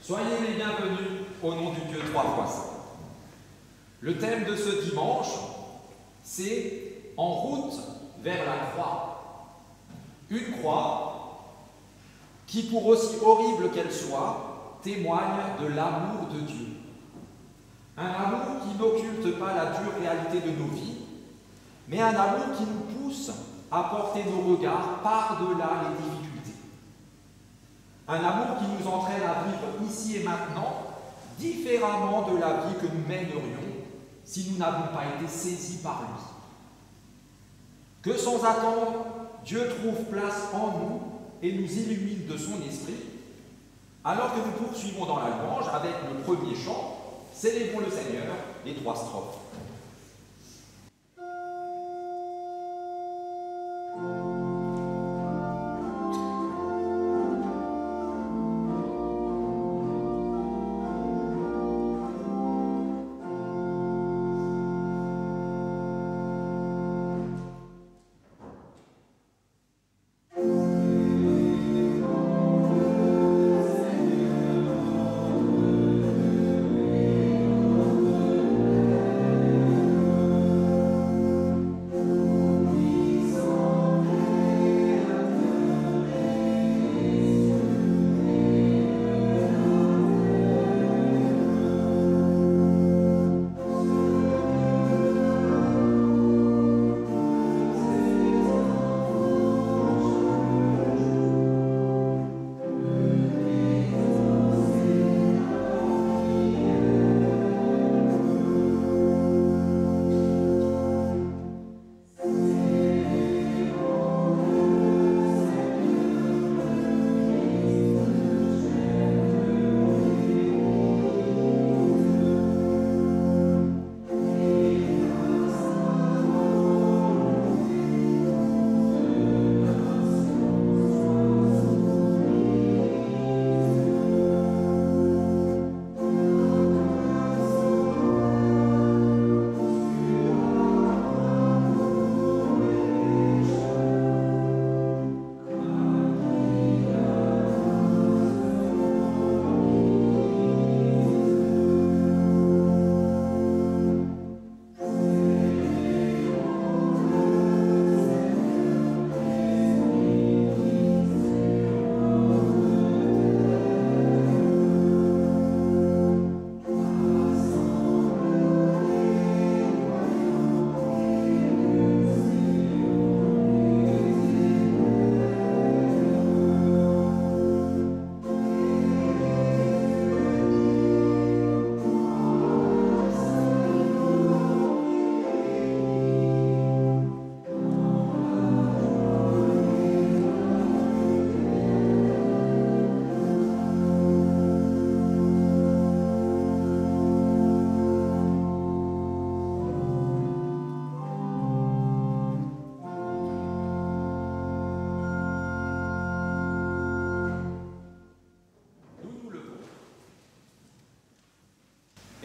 Soyez les bienvenus au nom du Dieu trois fois saint. Le thème de ce dimanche, c'est « En route vers la croix ». Une croix qui, pour aussi horrible qu'elle soit, témoigne de l'amour de Dieu. Un amour qui n'occulte pas la dure réalité de nos vies, mais un amour qui nous pousse à porter nos regards par-delà les difficultés. Un amour qui nous entraîne à vivre ici et maintenant différemment de la vie que nous mènerions si nous n'avons pas été saisis par lui. Que sans attendre, Dieu trouve place en nous et nous illumine de son esprit, alors que nous poursuivons dans la louange avec le premier chant, Célébrons le Seigneur, les 3 strophes. Amen.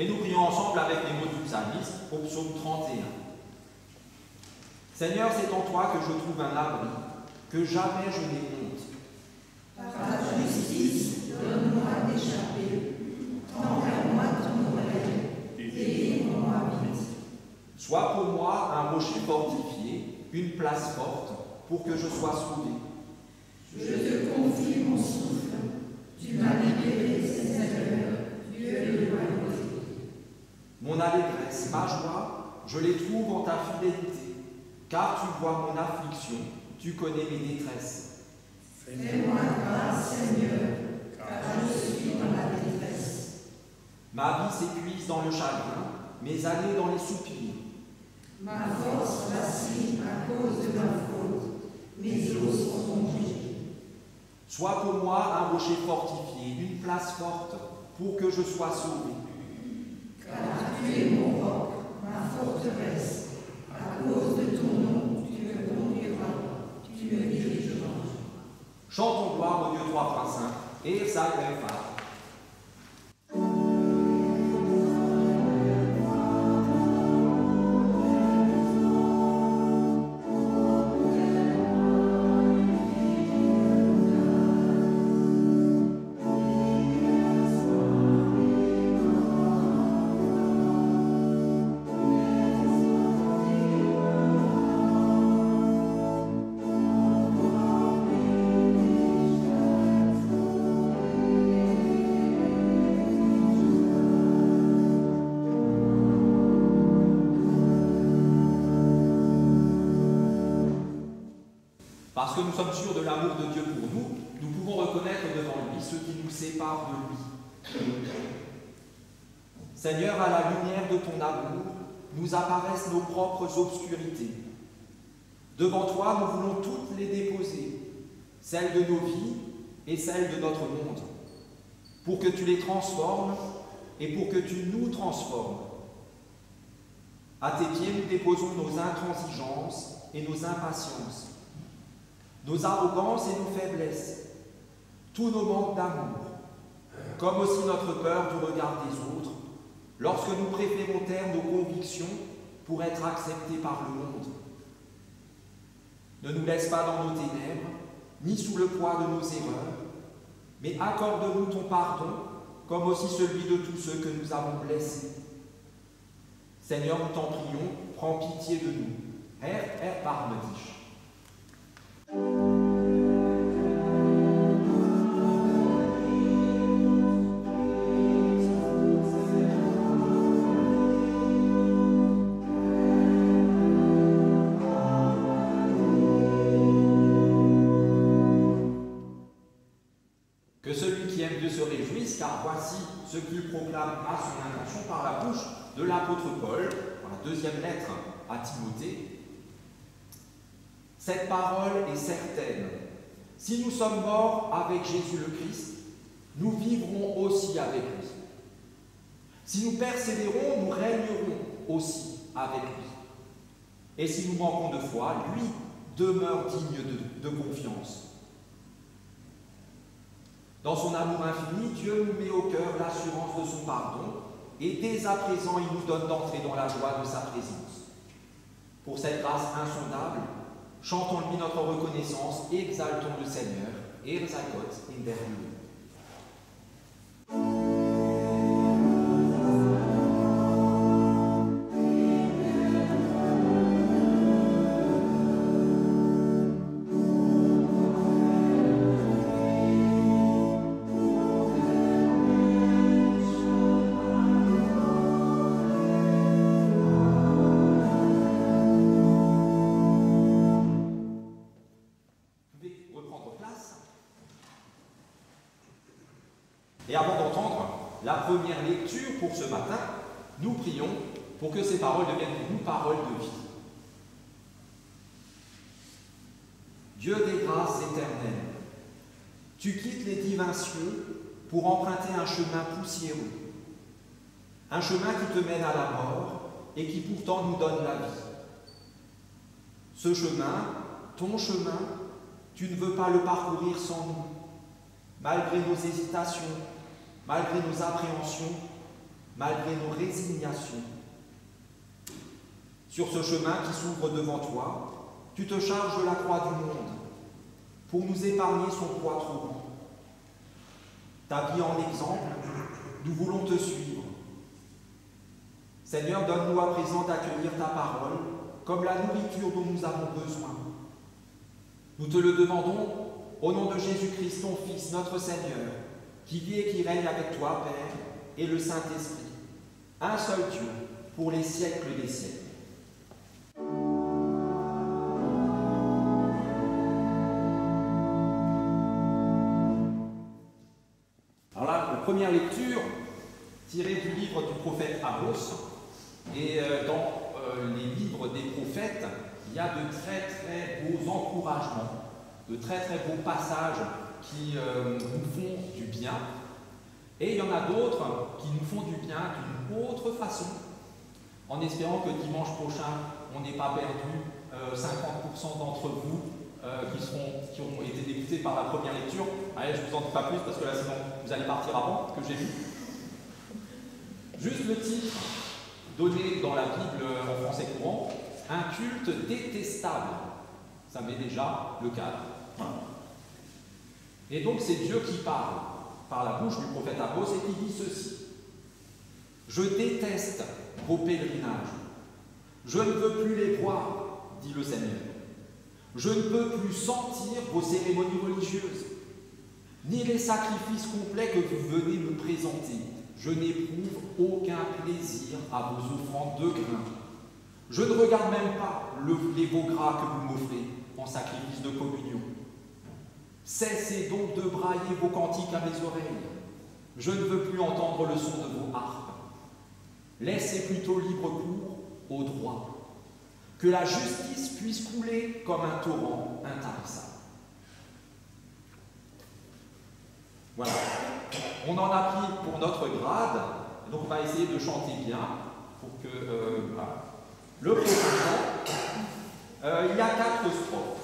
Et nous prions ensemble avec les mots du psalmiste au psaume 31. Seigneur, c'est en toi que je trouve un abri, que jamais je n'ai honte. Par ta justice, donne-moi d'échapper. Tends vers moi ton oreille, et moi vite. Sois pour moi un rocher fortifié, une place forte, pour que je sois sauvé. Je te confie mon souffle. Tu m'as libéré, Seigneur, Dieu de loyauté. Mon allégresse, ma joie, je les trouve en ta fidélité, car tu vois mon affliction, tu connais mes détresses. Fais-moi grâce, Seigneur, car je suis dans la détresse. Ma vie s'épuise dans le chagrin, mes années dans les soupirs. Ma force vacille à cause de ma faute, mes os sont rongés. Sois pour moi un rocher fortifié, une place forte, pour que je sois sauvé. Car tu es mon roc, ma forteresse. À cause de ton nom, tu me conduiras, tu me dirigeras. Chantons gloire au Dieu trois fois saint, et ça fait. Parce que nous sommes sûrs de l'amour de Dieu pour nous, nous pouvons reconnaître devant lui ce qui nous sépare de lui. Seigneur, à la lumière de ton amour, nous apparaissent nos propres obscurités. Devant toi, nous voulons toutes les déposer, celles de nos vies et celles de notre monde, pour que tu les transformes et pour que tu nous transformes. À tes pieds, nous déposons nos intransigeances et nos impatiences, nos arrogances et nos faiblesses, tous nos manques d'amour, comme aussi notre peur du regard des autres, lorsque nous préférons taire nos convictions pour être acceptés par le monde. Ne nous laisse pas dans nos ténèbres, ni sous le poids de nos erreurs, mais accorde-nous ton pardon, comme aussi celui de tous ceux que nous avons blessés. Seigneur, nous t'en prions, prends pitié de nous. Barme dich. Que celui qui aime Dieu se réjouisse, car voici ce qu'il proclame à son intention par la bouche de l'apôtre Paul, dans la deuxième lettre à Timothée. Cette parole est certaine. Si nous sommes morts avec Jésus le Christ, nous vivrons aussi avec lui. Si nous persévérons, nous régnerons aussi avec lui. Et si nous manquons de foi, lui demeure digne de confiance. Dans son amour infini, Dieu nous met au cœur l'assurance de son pardon, et dès à présent, il nous donne d'entrer dans la joie de sa présence. Pour cette grâce insondable, chantons-lui notre reconnaissance et exaltons le Seigneur. Er sei Gott in der Höhe. Et avant d'entendre la première lecture pour ce matin, nous prions pour que ces paroles deviennent pour nous paroles de vie. Dieu des grâces éternelles, tu quittes les divins cieux pour emprunter un chemin poussiéreux, un chemin qui te mène à la mort et qui pourtant nous donne la vie. Ce chemin, ton chemin, tu ne veux pas le parcourir sans nous, malgré nos hésitations, malgré nos appréhensions, malgré nos résignations. Sur ce chemin qui s'ouvre devant toi, tu te charges de la croix du monde pour nous épargner son poids trop lourd. Ta vie en exemple, nous voulons te suivre. Seigneur, donne-nous à présent d'accueillir ta parole comme la nourriture dont nous avons besoin. Nous te le demandons au nom de Jésus-Christ, ton Fils, notre Seigneur, qui vit et qui règne avec toi, Père, et le Saint-Esprit, un seul Dieu, pour les siècles des siècles. Alors là, la première lecture, tirée du livre du prophète Amos, et dans les livres des prophètes, il y a de très très beaux encouragements, de très très beaux passages qui nous font du bien, et il y en a d'autres qui nous font du bien d'une autre façon, en espérant que dimanche prochain, on n'ait pas perdu 50% d'entre vous qui ont été dégoûtés par la première lecture. Allez, je ne vous en dis pas plus parce que là sinon vous allez partir avant que j'ai lu. Juste le titre donné dans la Bible en français courant, un culte détestable. Ça met déjà le cadre. Et donc c'est Dieu qui parle par la bouche du prophète Amos et qui dit ceci. Je déteste vos pèlerinages. Je ne veux plus les voir, dit le Seigneur. Je ne peux plus sentir vos cérémonies religieuses, ni les sacrifices complets que vous venez me présenter. Je n'éprouve aucun plaisir à vos offrandes de grains. Je ne regarde même pas les veaux gras que vous m'offrez en sacrifice de communion. Cessez donc de brailler vos cantiques à mes oreilles. Je ne veux plus entendre le son de vos harpes. Laissez plutôt libre cours au droit. Que la justice puisse couler comme un torrent intarissable. Voilà. On en a pris pour notre grade, donc on va essayer de chanter bien pour que voilà. Le prochain chant, il y a 4 strophes.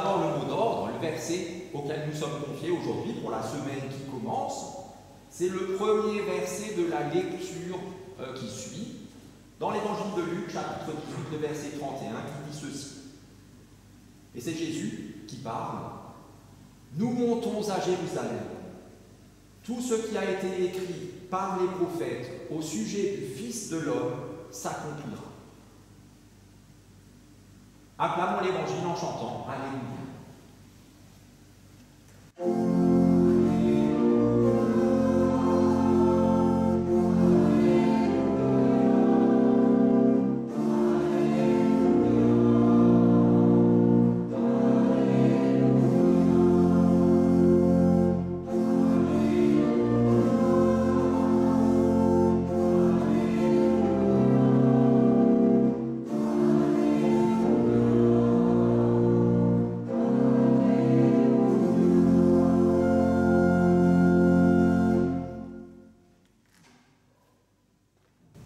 d'abord le mot d'ordre, le verset auquel nous sommes confiés aujourd'hui pour la semaine qui commence. C'est le premier verset de la lecture qui suit, dans l'évangile de Luc, chapitre 18, le verset 31, qui dit ceci. Et c'est Jésus qui parle. Nous montons à Jérusalem. Tout ce qui a été écrit par les prophètes au sujet du Fils de l'homme s'accomplira. Acclamons l'évangile en chantant Alléluia.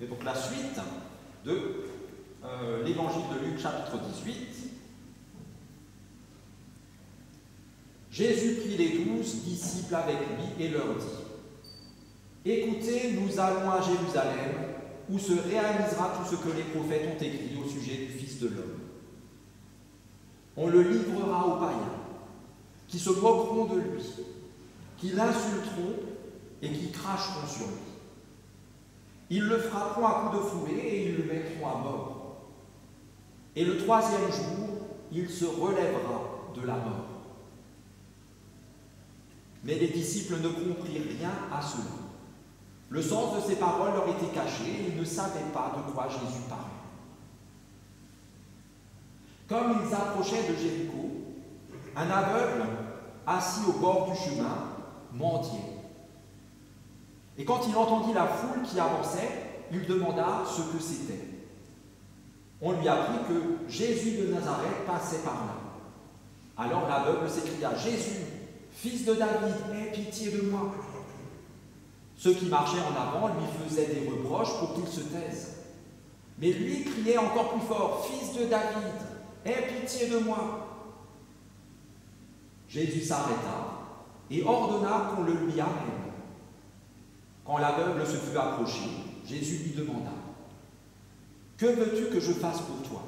Et donc la suite de l'évangile de Luc chapitre 18. Jésus prit les 12 disciples avec lui et leur dit : Écoutez, nous allons à Jérusalem, où se réalisera tout ce que les prophètes ont écrit au sujet du Fils de l'homme. On le livrera aux païens, qui se moqueront de lui, qui l'insulteront et qui cracheront sur lui. Ils le frapperont à coups de fouet et ils le mettront à mort. Et le 3e jour, il se relèvera de la mort. Mais les disciples ne comprirent rien à cela. Le sens de ces paroles leur était caché et ils ne savaient pas de quoi Jésus parlait. Comme ils approchaient de Jéricho, un aveugle, assis au bord du chemin, mendiait. Et quand il entendit la foule qui avançait, il demanda ce que c'était. On lui apprit que Jésus de Nazareth passait par là. Alors l'aveugle s'écria : Jésus, fils de David, aie pitié de moi. Ceux qui marchaient en avant lui faisaient des reproches pour qu'il se taise. Mais lui criait encore plus fort : Fils de David, aie pitié de moi. Jésus s'arrêta et ordonna qu'on le lui amène. Quand l'aveugle se fut approché, Jésus lui demanda : Que veux-tu que je fasse pour toi ?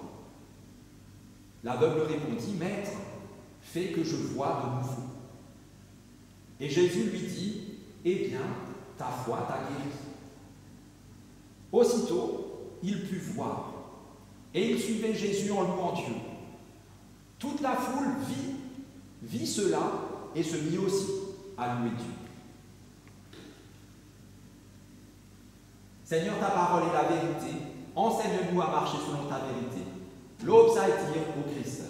L'aveugle répondit : Maître, fais que je voie de nouveau. Et Jésus lui dit : Eh bien, ta foi t'a guéri. Aussitôt, il put voir, et il suivait Jésus en louant Dieu. Toute la foule vit cela et se mit aussi à louer Dieu. Seigneur, ta parole est la vérité. Enseigne-nous à marcher selon ta vérité. L'aube s'attire au Christ.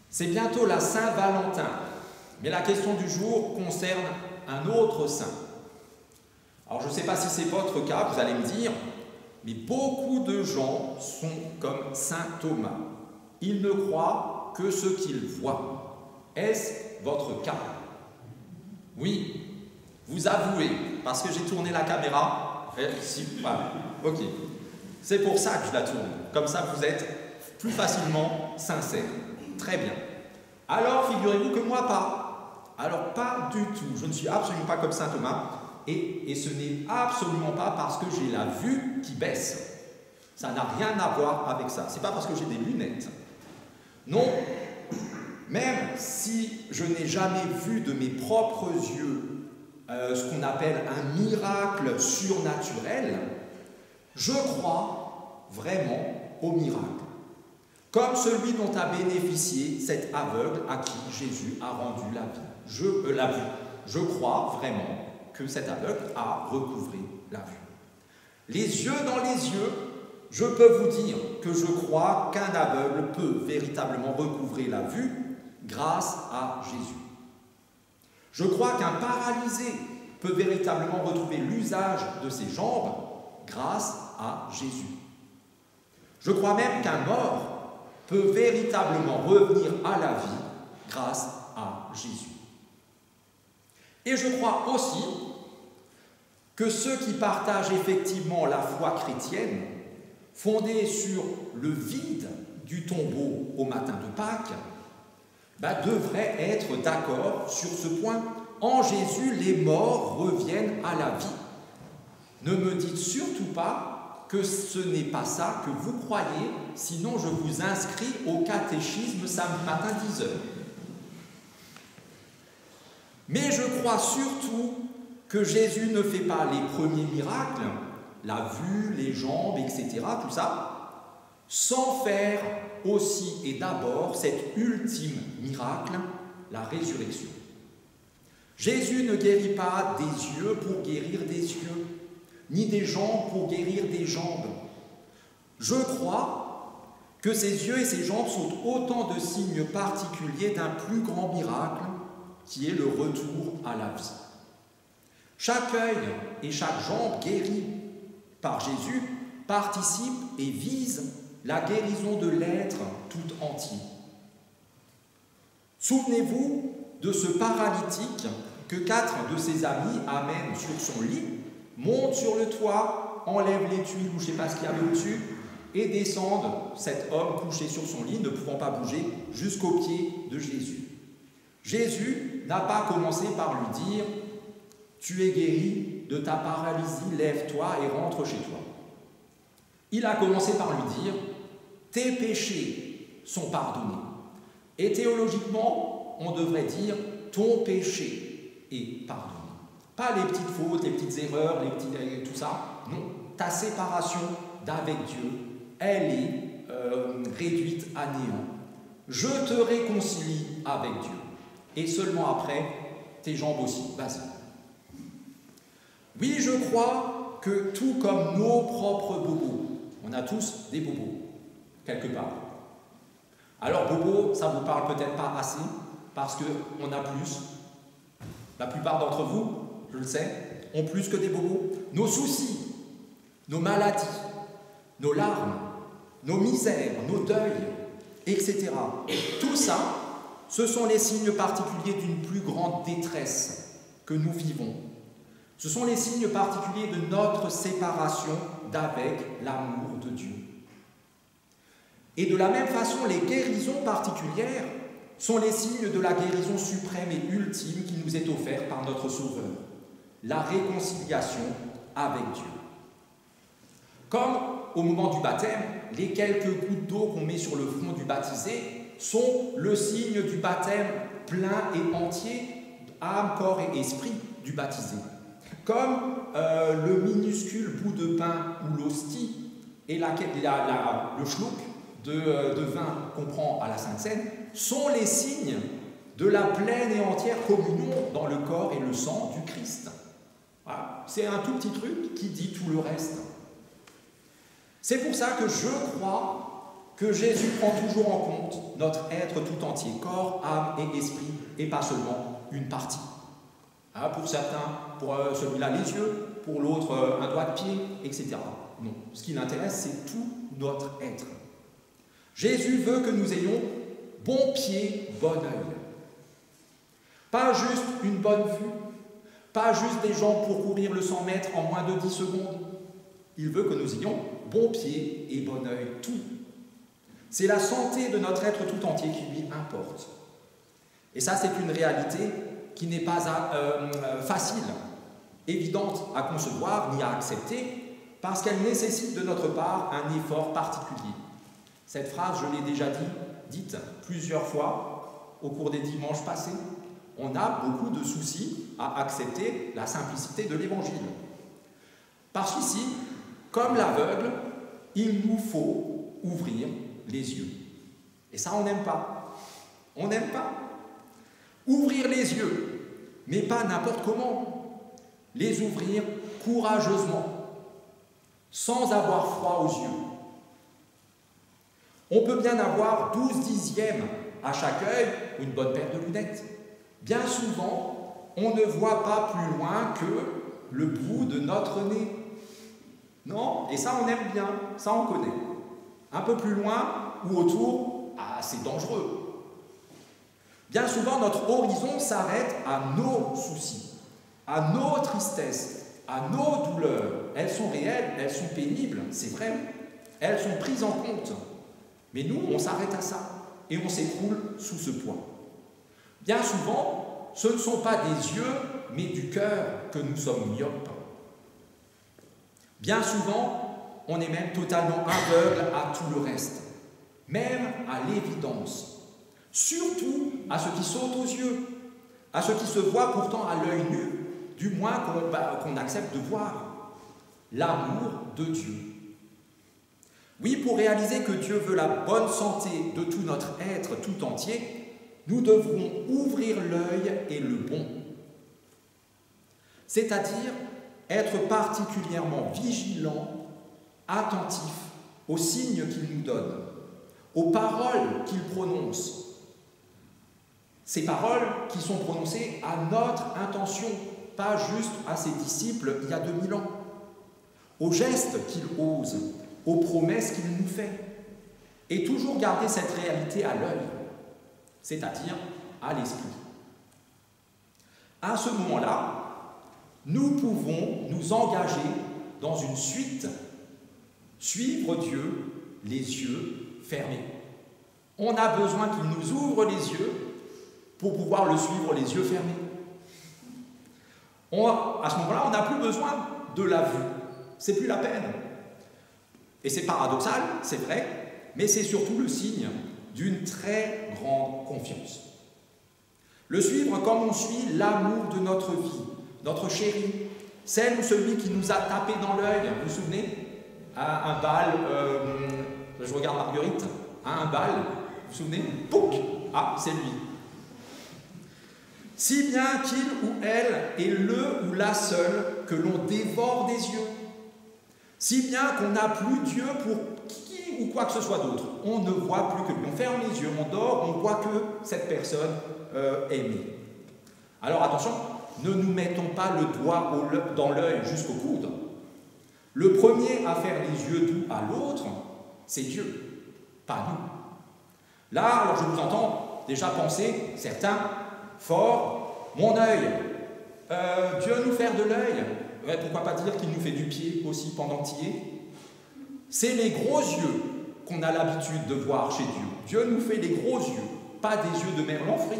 C'est bientôt la Saint-Valentin, mais la question du jour concerne un autre saint. Alors je ne sais pas si c'est votre cas, vous allez me dire, mais beaucoup de gens sont comme saint Thomas. Ils ne croient que ce qu'ils voient. Est-ce votre cas? Oui, vous avouez, parce que j'ai tourné la caméra. Ok. C'est pour ça que je la tourne. Comme ça, vous êtes plus facilement sincère. Très bien. Alors, figurez-vous que moi, pas. Alors, pas du tout. Je ne suis absolument pas comme saint Thomas. Et ce n'est absolument pas parce que j'ai la vue qui baisse. Ça n'a rien à voir avec ça. Ce n'est pas parce que j'ai des lunettes. Non, même si je n'ai jamais vu de mes propres yeux ce qu'on appelle un miracle surnaturel, je crois vraiment au miracle. Comme celui dont a bénéficié cet aveugle à qui Jésus a rendu la vue. Je crois vraiment que cet aveugle a recouvré la vue. Les yeux dans les yeux, je peux vous dire que je crois qu'un aveugle peut véritablement recouvrer la vue grâce à Jésus. Je crois qu'un paralysé peut véritablement retrouver l'usage de ses jambes grâce à Jésus. Je crois même qu'un mort peut véritablement revenir à la vie grâce à Et je crois aussi que ceux qui partagent effectivement la foi chrétienne, fondée sur le vide du tombeau au matin de Pâques, devraient être d'accord sur ce point. En Jésus, les morts reviennent à la vie. Ne me dites surtout pas que ce n'est pas ça que vous croyez, sinon je vous inscris au catéchisme samedi matin 10h. Mais je crois surtout que Jésus ne fait pas les premiers miracles, la vue, les jambes, etc., tout ça, sans faire aussi et d'abord cet ultime miracle, la résurrection. Jésus ne guérit pas des yeux pour guérir des yeux, ni des jambes pour guérir des jambes. Je crois que ses yeux et ses jambes sont autant de signes particuliers d'un plus grand miracle, qui est le retour à la vie. Chaque œil et chaque jambe guérie par Jésus participe et vise la guérison de l'être tout entier. Souvenez-vous de ce paralytique que 4 de ses amis amènent sur son lit, montent sur le toit, enlèvent les tuiles ou je ne sais pas ce qu'il y avait au-dessus, et descendent cet homme couché sur son lit, ne pouvant pas bouger, jusqu'aux pieds de Jésus. Jésus n'a pas commencé par lui dire « Tu es guéri de ta paralysie, lève-toi et rentre chez toi ». Il a commencé par lui dire « Tes péchés sont pardonnés ». Et théologiquement, on devrait dire « Ton péché est pardonné ». Pas les petites fautes, les petites erreurs, tout ça. Non, ta séparation d'avec Dieu, elle est réduite à néant. Je te réconcilie avec Dieu. Et seulement après, tes jambes aussi. Vas-y. Oui, je crois que tout comme nos propres bobos, on a tous des bobos, quelque part. Alors, bobos, ça ne vous parle peut-être pas assez, parce qu'on a plus. La plupart d'entre vous, je le sais, ont plus que des bobos. Nos soucis, nos maladies, nos larmes, nos misères, nos deuils, etc. Tout ça, ce sont les signes particuliers d'une plus grande détresse que nous vivons. Ce sont les signes particuliers de notre séparation d'avec l'amour de Dieu. Et de la même façon, les guérisons particulières sont les signes de la guérison suprême et ultime qui nous est offerte par notre Sauveur, la réconciliation avec Dieu. Comme au moment du baptême, les quelques gouttes d'eau qu'on met sur le front du baptisé sont le signe du baptême plein et entier, âme, corps et esprit du baptisé. Comme le minuscule bout de pain ou l'hostie et le schluck de vin qu'on prend à la Sainte Seine sont les signes de la pleine et entière communion dans le corps et le sang du Christ. Voilà. C'est un tout petit truc qui dit tout le reste. C'est pour ça que je crois que Jésus prend toujours en compte notre être tout entier, corps, âme et esprit, et pas seulement une partie. Pour certains, pour celui-là, les yeux, pour l'autre, un doigt de pied, etc. Non, ce qui l'intéresse, c'est tout notre être. Jésus veut que nous ayons bon pied, bon œil. Pas juste une bonne vue, pas juste des jambes pour courir le 100 mètres en moins de 10 secondes. Il veut que nous ayons bon pied et bon œil, tout. C'est la santé de notre être tout entier qui lui importe. Et ça, c'est une réalité qui n'est pas facile, évidente à concevoir ni à accepter, parce qu'elle nécessite de notre part un effort particulier. Cette phrase, je l'ai déjà dite plusieurs fois au cours des dimanches passés. On a beaucoup de soucis à accepter la simplicité de l'Évangile. Parce qu'ici, comme l'aveugle, il nous faut ouvrir les yeux. Et ça, on n'aime pas. On n'aime pas. Ouvrir les yeux, mais pas n'importe comment. Les ouvrir courageusement, sans avoir froid aux yeux. On peut bien avoir 12 dixièmes à chaque œil ou une bonne paire de lunettes. Bien souvent, on ne voit pas plus loin que le bout de notre nez. Non, et ça on aime bien, ça on connaît. Un peu plus loin ou autour, c'est dangereux. Bien souvent, notre horizon s'arrête à nos soucis, à nos tristesses, à nos douleurs. Elles sont réelles, elles sont pénibles, c'est vrai. Elles sont prises en compte. Mais nous, on s'arrête à ça et on s'écroule sous ce poids. Bien souvent, ce ne sont pas des yeux, mais du cœur que nous sommes myopes. Bien souvent, on est même totalement aveugle à tout le reste, même à l'évidence, surtout à ce qui saute aux yeux, à ce qui se voit pourtant à l'œil nu, du moins qu'on accepte de voir, l'amour de Dieu. Oui, pour réaliser que Dieu veut la bonne santé de tout notre être tout entier, nous devrons ouvrir l'œil et le bon, c'est-à-dire être particulièrement vigilants, attentifs aux signes qu'il nous donne, aux paroles qu'il prononce. Ces paroles qui sont prononcées à notre intention, pas juste à ses disciples il y a 2000 ans, aux gestes qu'il ose, aux promesses qu'il nous fait, et toujours garder cette réalité à l'œil, c'est-à-dire à l'esprit. À ce moment-là, nous pouvons nous engager dans une suite, suivre Dieu les yeux fermés. On a besoin qu'il nous ouvre les yeux pour pouvoir le suivre les yeux fermés. À ce moment-là, on n'a plus besoin de la vue. C'est plus la peine. Et c'est paradoxal, c'est vrai, mais c'est surtout le signe d'une très grande confiance. Le suivre comme on suit l'amour de notre vie, notre chérie, celle ou celui qui nous a tapé dans l'œil, vous vous souvenez, à un bal, je regarde Marguerite, à un bal, vous vous souvenez, pouc, ah, c'est lui. Si bien qu'il ou elle est le ou la seule que l'on dévore des yeux, si bien qu'on n'a plus Dieu pour qui ou quoi que ce soit d'autre. On ne voit plus que lui. On ferme les yeux, on dort, on voit que cette personne aimée. Alors attention, ne nous mettons pas le doigt dans l'œil jusqu'au coude. Le premier à faire les yeux doux à l'autre, c'est Dieu, pas nous. Là, alors je vous entends déjà penser, certains, fort, mon œil, Dieu nous faire de l'œil. Ouais, pourquoi pas dire qu'il nous fait du pied aussi pendantillé? C'est les gros yeux qu'on a l'habitude de voir chez Dieu. Dieu nous fait les gros yeux, pas des yeux de merlanfrie.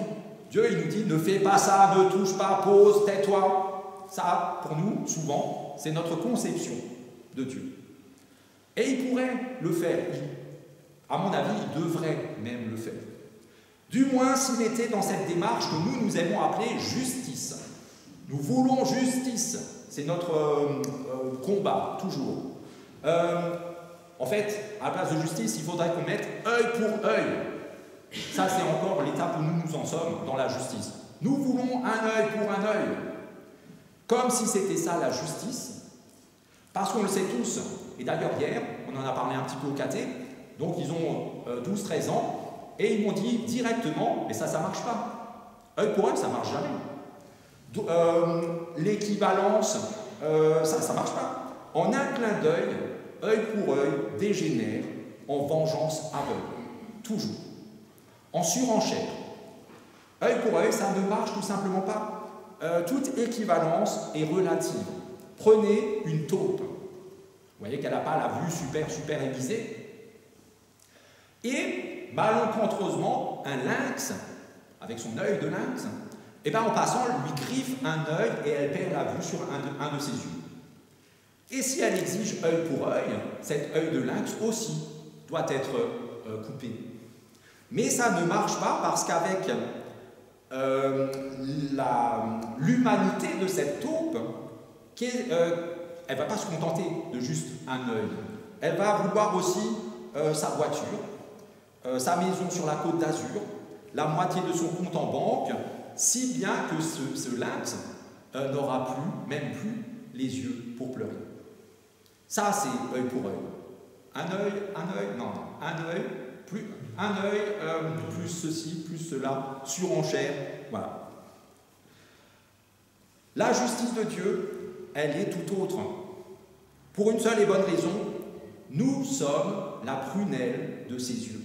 Dieu, il nous dit, ne fais pas ça, ne touche pas, pose, tais-toi. Ça, pour nous, souvent, c'est notre conception de Dieu. Et il pourrait le faire. À mon avis, il devrait même le faire. Du moins, s'il était dans cette démarche que nous aimons appeler justice. Nous voulons justice. C'est notre combat, toujours. En fait, à la place de justice, il faudrait qu'on mette œil pour œil. Ça, c'est encore l'étape où nous en sommes dans la justice. Nous voulons un œil pour un œil. Comme si c'était ça la justice. Parce qu'on le sait tous. Et d'ailleurs, hier, on en a parlé un petit peu au caté. Donc, ils ont 12-13 ans. Et ils m'ont dit directement, et ça ne marche pas. Œil pour œil, ça ne marche jamais. L'équivalence, ça ne marche pas. En un clin d'œil, œil pour œil dégénère en vengeance aveugle. Toujours. En surenchère. Œil pour œil, ça ne marche tout simplement pas. Toute équivalence est relative. Prenez une taupe. Vous voyez qu'elle n'a pas la vue super aiguisée. Et, malencontreusement, un lynx, avec son œil de lynx, et bien en passant, lui griffe un œil et elle perd la vue sur un de ses yeux. Et si elle exige œil pour œil, cet œil de lynx aussi doit être coupé. Mais ça ne marche pas parce qu'avec l'humanité de cette taupe, elle ne va pas se contenter de juste un œil. Elle va vouloir aussi sa voiture, sa maison sur la Côte d'Azur, la moitié de son compte en banque, si bien que ce lynx n'aura même plus les yeux pour pleurer. Ça, c'est œil pour œil. Un œil, non, un œil, plus ceci, plus cela, surenchère, voilà. La justice de Dieu, elle est tout autre. Pour une seule et bonne raison, nous sommes la prunelle de ses yeux.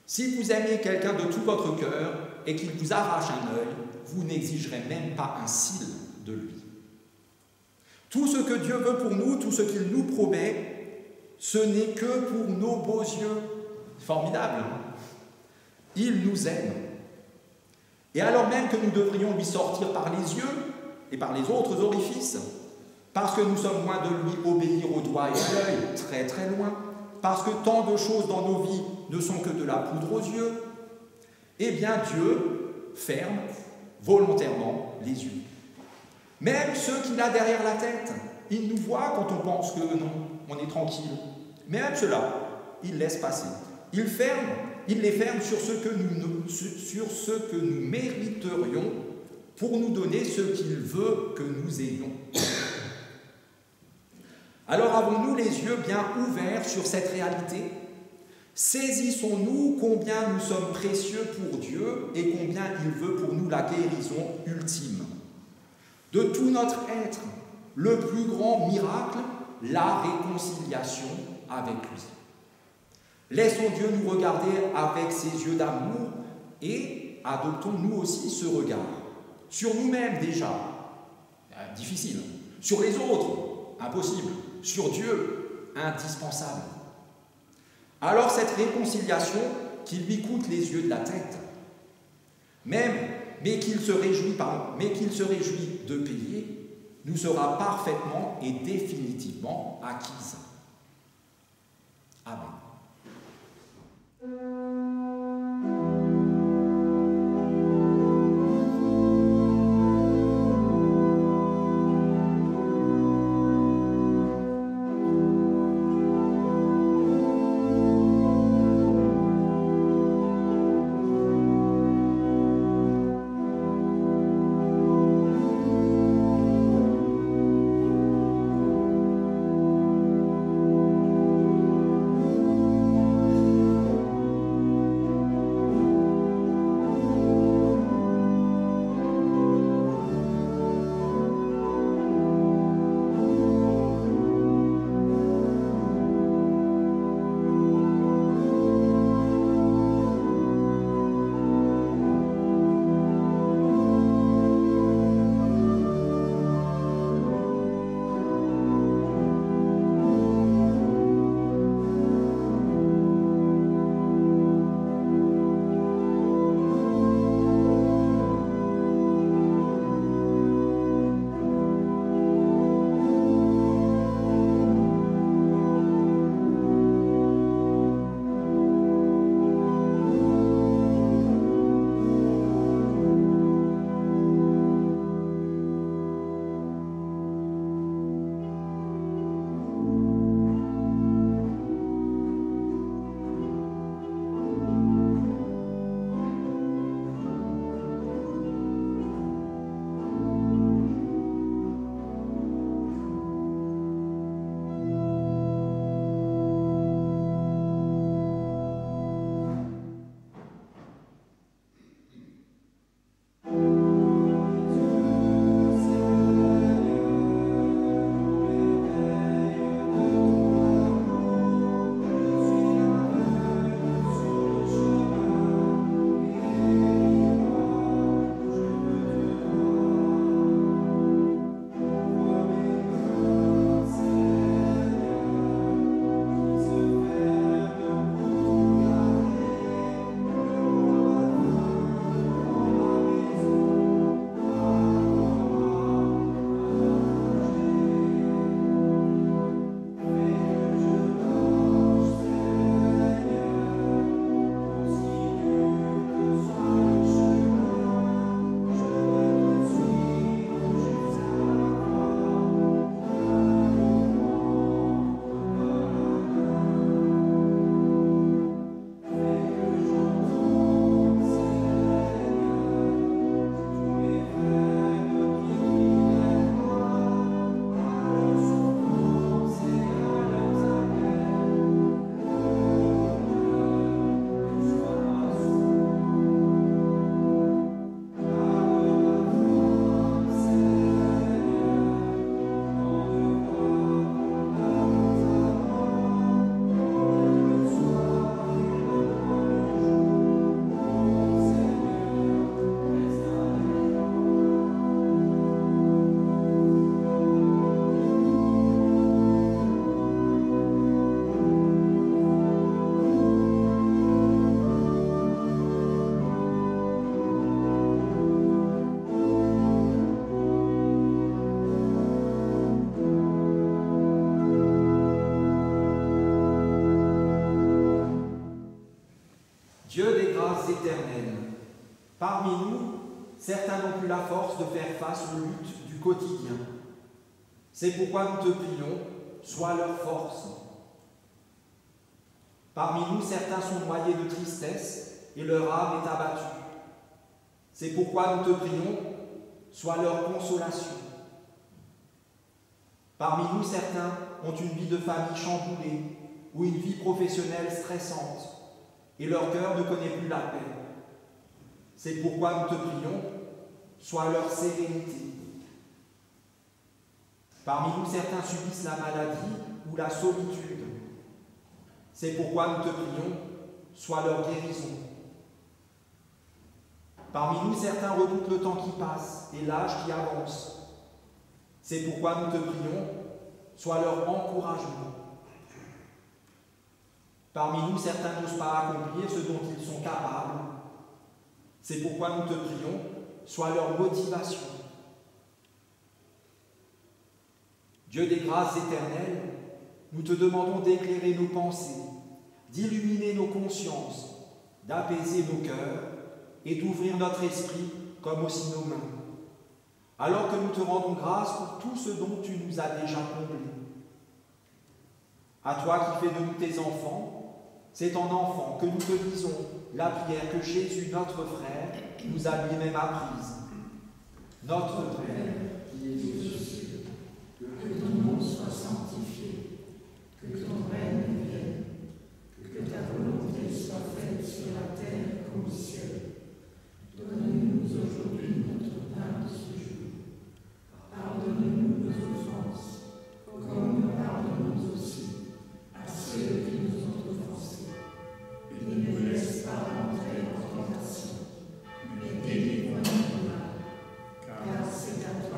Si vous aimez quelqu'un de tout votre cœur et qu'il vous arrache un œil, vous n'exigerez même pas un cil de lui. Tout ce que Dieu veut pour nous, tout ce qu'il nous promet, ce n'est que pour nos beaux yeux. Formidable, hein? Il nous aime. Et alors même que nous devrions lui sortir par les yeux et par les autres orifices, parce que nous sommes loin de lui obéir au doigt et à l'œil, très très loin, parce que tant de choses dans nos vies ne sont que de la poudre aux yeux, eh bien Dieu ferme volontairement les yeux. Même ceux qu'il a derrière la tête, il nous voit quand on pense que non, on est tranquille. Mais même ceux-là, il laisse passer. Il les ferme sur ce que nous mériterions pour nous donner ce qu'il veut que nous ayons. Alors avons-nous les yeux bien ouverts sur cette réalité? Saisissons-nous combien nous sommes précieux pour Dieu et combien il veut pour nous la guérison ultime. De tout notre être, le plus grand miracle, la réconciliation avec lui. Laissons Dieu nous regarder avec ses yeux d'amour et adoptons nous aussi ce regard. Sur nous-mêmes déjà, difficile. Sur les autres, impossible. Sur Dieu, indispensable. Alors cette réconciliation qui lui coûte les yeux de la tête, mais qu'il se réjouit de payer, nous sera parfaitement et définitivement acquise. Amen. éternel. Parmi nous, certains n'ont plus la force de faire face aux luttes du quotidien. C'est pourquoi nous te prions, sois leur force. Parmi nous, certains sont noyés de tristesse et leur âme est abattue. C'est pourquoi nous te prions, sois leur consolation. Parmi nous, certains ont une vie de famille chamboulée ou une vie professionnelle stressante et leur cœur ne connaît plus la paix. C'est pourquoi nous te prions, sois leur sérénité. Parmi nous, certains subissent la maladie ou la solitude. C'est pourquoi nous te prions, sois leur guérison. Parmi nous, certains redoutent le temps qui passe et l'âge qui avance. C'est pourquoi nous te prions, sois leur encouragement. Parmi nous, certains n'osent pas accomplir ce dont ils sont capables. C'est pourquoi nous te prions, sois leur motivation. Dieu des grâces éternelles, nous te demandons d'éclairer nos pensées, d'illuminer nos consciences, d'apaiser nos cœurs et d'ouvrir notre esprit comme aussi nos mains, alors que nous te rendons grâce pour tout ce dont tu nous as déjà comblés. À toi qui fais de nous tes enfants, c'est en enfant que nous te disons la prière que Jésus, notre frère, nous a lui-même apprise. Notre Père, qui es aux cieux, que ton nom soit sanctifié, que ton règne vienne, que ta volonté soit faite sur la terre comme au ciel. Donne-nous aujourd'hui notre pain de ce jour. Pardonne-nous nos offenses, comme nous pardonnons aussi à ceux qui nous ont offensés. Et ne nous laisse pas entrer en tentation, mais délivre-nous du mal, car c'est à toi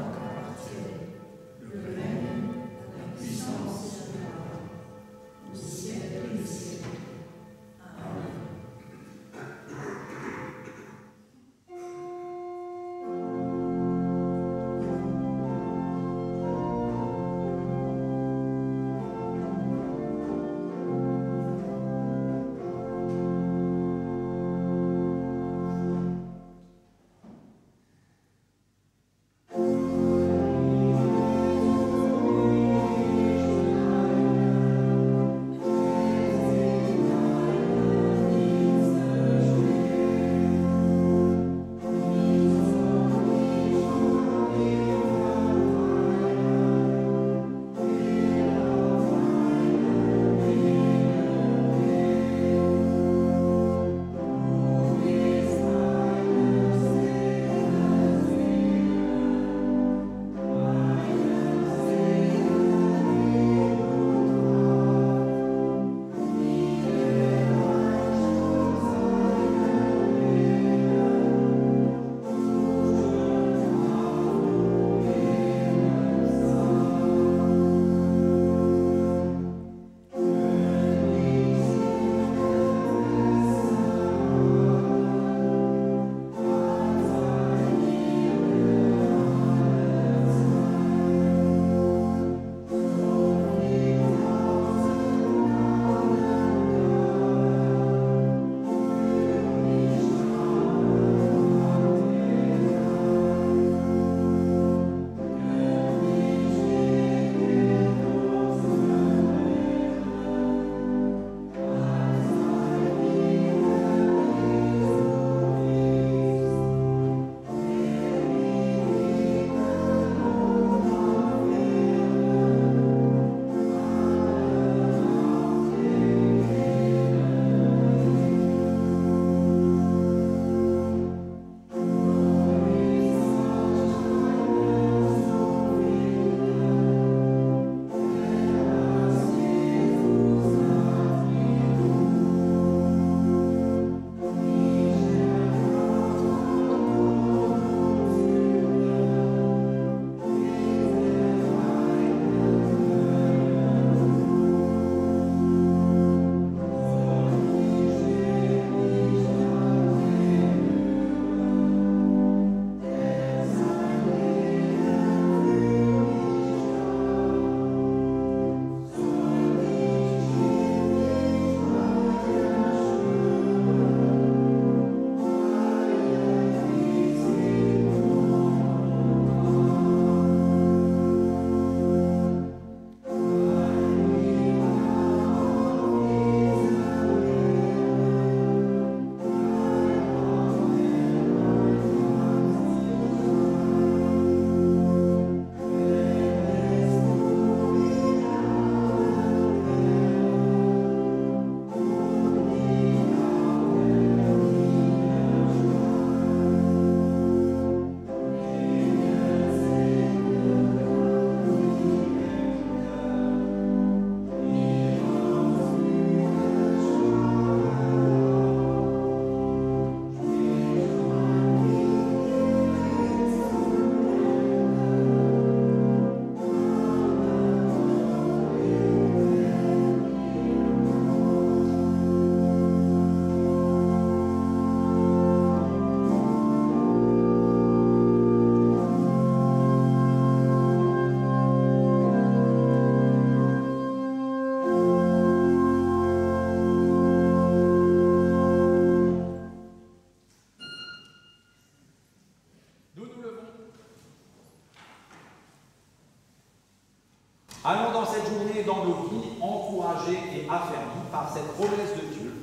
Allons dans cette journée dans nos vies, encouragés et affermis par cette promesse de Dieu,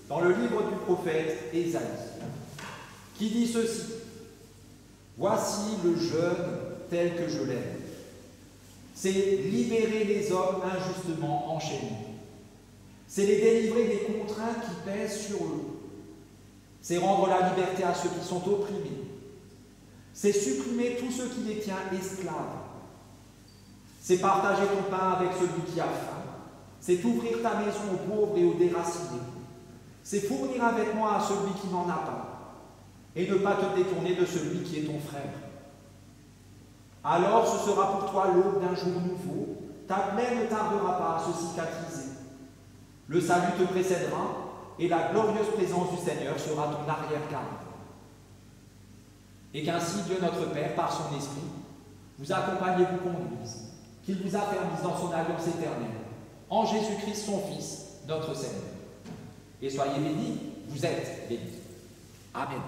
dans le livre du prophète Ésaïe, qui dit ceci: « Voici le jeune tel que je l'aime. » C'est libérer les hommes injustement enchaînés. C'est les délivrer des contraintes qui pèsent sur eux. C'est rendre la liberté à ceux qui sont opprimés. C'est supprimer tout ce qui les tient esclaves. C'est partager ton pain avec celui qui a faim. C'est ouvrir ta maison aux pauvres et aux déracinés. C'est fournir un vêtement à celui qui n'en a pas. Et ne pas te détourner de celui qui est ton frère. Alors ce sera pour toi l'aube d'un jour nouveau. Ta plaie ne tardera pas à se cicatriser. Le salut te précédera et la glorieuse présence du Seigneur sera ton arrière-garde. Et qu'ainsi Dieu notre Père, par son Esprit, vous accompagne et vous conduise, qu'il vous affermisse dans son alliance éternelle, en Jésus-Christ son Fils, notre Seigneur. Et soyez bénis, vous êtes bénis. Amen.